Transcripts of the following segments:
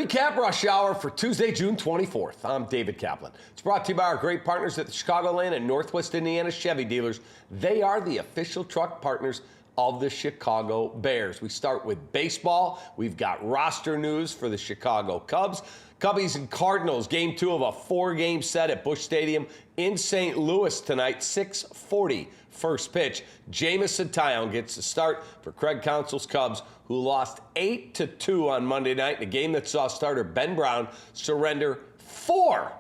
REKAP Rush Hour for Tuesday, June 24th. I'm David Kaplan. It's brought to you by our great partners at the Chicagoland and Northwest Indiana Chevy dealers. They are the official truck partners of the Chicago Bears. We start with baseball. We've got roster news for the Chicago Cubs. Cubbies and Cardinals, game 2 of a 4-game set at Busch Stadium in St. Louis tonight, 6:40 first pitch. Jamison Tyone gets the start for Craig Counsell's Cubs, who lost 8-2 on Monday night in a game that saw starter Ben Brown surrender four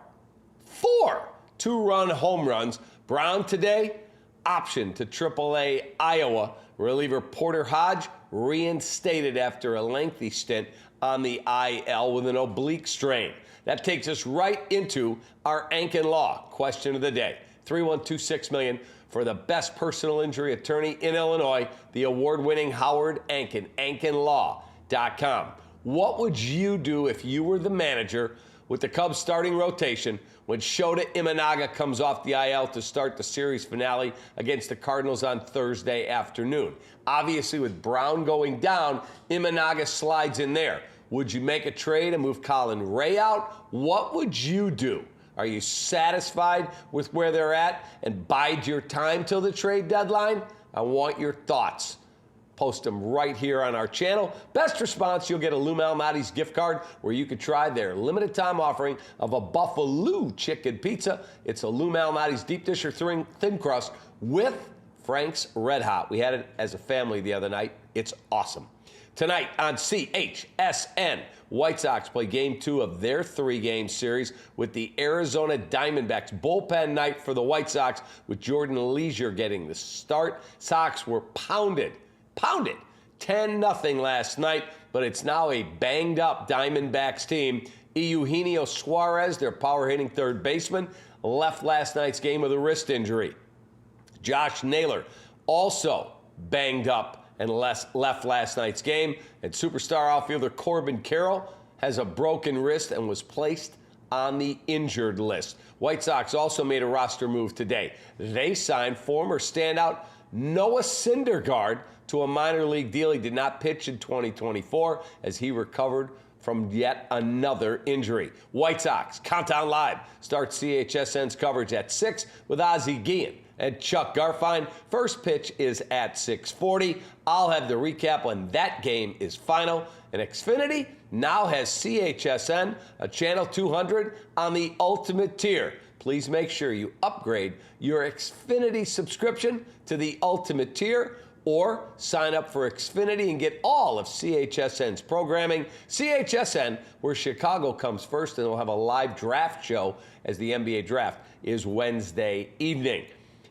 2-run home runs. Brown today optioned to AAA Iowa. Reliever Porter Hodge reinstated after a lengthy stint on the IL with an oblique strain. That takes us right into our Anken Law question of the day. 312-6 for the best personal injury attorney in Illinois, the award-winning Howard Anken, AnkenLaw.com. What would you do if you were the manager with the Cubs starting rotation when Shota Imanaga comes off the IL to start the series finale against the Cardinals on Thursday afternoon? Obviously, with Brown going down, Imanaga slides in there. Would you make a trade and move Colin Ray out? What would you do? Are you satisfied with where they're at and bide your time till the trade deadline? I want your thoughts. Post them right here on our channel. Best response, you'll get a Lou Malnati's gift card where you could try their limited time offering of a Buffalo chicken pizza. It's a Lou Malnati's deep dish or thin crust with Frank's Red Hot. We had it as a family the other night. It's awesome. Tonight on CHSN, White Sox play game 2 of their 3-game series with the Arizona Diamondbacks. Bullpen night for the White Sox with Jordan Leisure getting the start. Sox were pounded 10-0 last night, but it's now a banged-up Diamondbacks team. Eugenio Suarez, their power-hitting third baseman, left last night's game with a wrist injury. Josh Naylor also banged up and left last night's game. And superstar outfielder Corbin Carroll has a broken wrist and was placed on the injured list. White Sox also made a roster move today. They signed former standout Noah Syndergaard to a minor league deal. He did not pitch in 2024 as he recovered from yet another injury. White Sox Countdown Live starts CHSN's coverage at 6 with Ozzie Guillen and Chuck Garfien. First pitch is at 6:40. I'll have the recap when that game is final. And Xfinity now has CHSN, a channel 200 on the ultimate tier. Please make sure you upgrade your Xfinity subscription to the ultimate tier, or sign up for Xfinity and get all of CHSN's programming. CHSN, where Chicago comes first, and we'll have a live draft show as the NBA draft is Wednesday evening.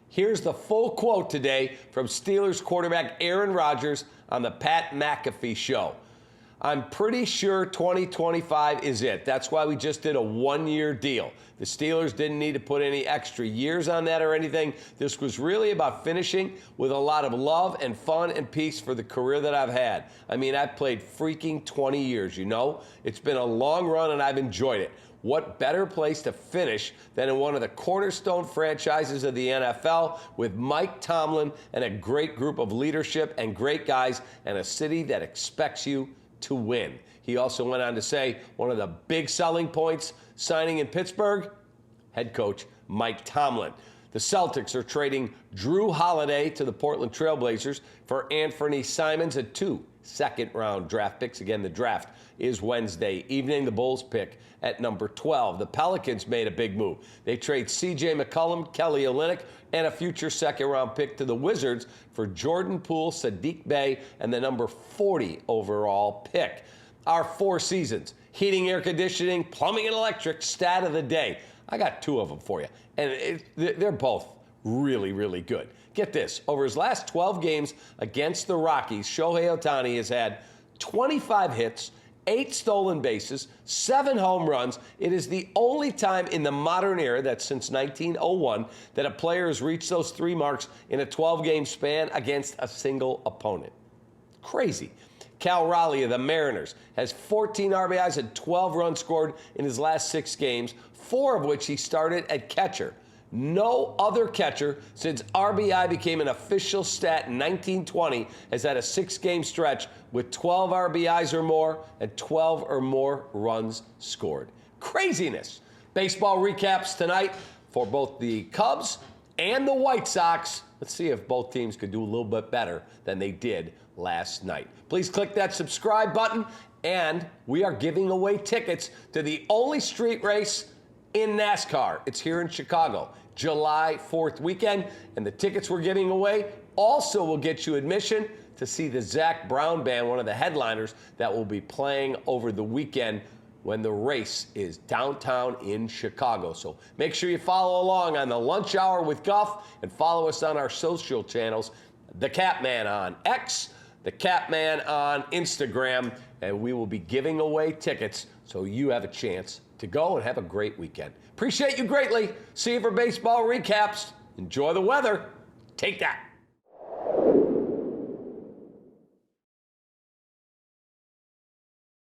Here's the full quote today from Steelers quarterback Aaron Rodgers on the Pat McAfee show. I'm pretty sure 2025 is it. That's why we just did a 1-year deal. The Steelers didn't need to put any extra years on that or anything. This was really about finishing with a lot of love and fun and peace for the career that I've had. I mean, I've played freaking 20 years, you know? It's been a long run and I've enjoyed it. What better place to finish than in one of the cornerstone franchises of the NFL with Mike Tomlin and a great group of leadership and great guys and a city that expects you to win. He also went on to say one of the big selling points signing in Pittsburgh, head coach Mike Tomlin. The Celtics are trading Drew Holiday to the Portland Trail Blazers for Anthony Simons and 2 second-round draft picks. Again, the draft is Wednesday evening. The Bulls pick at number 12. The Pelicans made a big move. They trade C.J. McCollum, Kelly Olynyk, and a future second-round pick to the Wizards for Jordan Poole, Saddiq Bey, and the number 40 overall pick. Our 4 seasons, heating, air conditioning, plumbing, and electric stat of the day. I got 2 of them for you, and they're both really, really good. Get this. Over his last 12 games against the Rockies, Shohei Ohtani has had 25 hits, 8 stolen bases, 7 home runs. It is the only time in the modern era, that's since 1901, that a player has reached those 3 marks in a 12-game span against a single opponent. Crazy. Cal Raleigh of the Mariners has 14 RBIs and 12 runs scored in his last 6 games, 4 of which he started at catcher. No other catcher since RBI became an official stat in 1920 has had a 6-game stretch with 12 RBIs or more and 12 or more runs scored. Craziness. Baseball recaps tonight for both the Cubs and the White Sox. Let's see if both teams could do a little bit better than they did last night. Please click that subscribe button, and we are giving away tickets to the only street race in NASCAR. It's here in Chicago, July 4th weekend, and the tickets we're giving away also will get you admission to see the Zac Brown Band, one of the headliners that will be playing over the weekend when the race is downtown in Chicago. So make sure you follow along on the Lunch Hour with Guff and follow us on our social channels, The Capman on X, The Capman on Instagram, and we will be giving away tickets so you have a chance to go and have a great weekend. Appreciate you greatly. See you for baseball recaps. Enjoy the weather. Take that.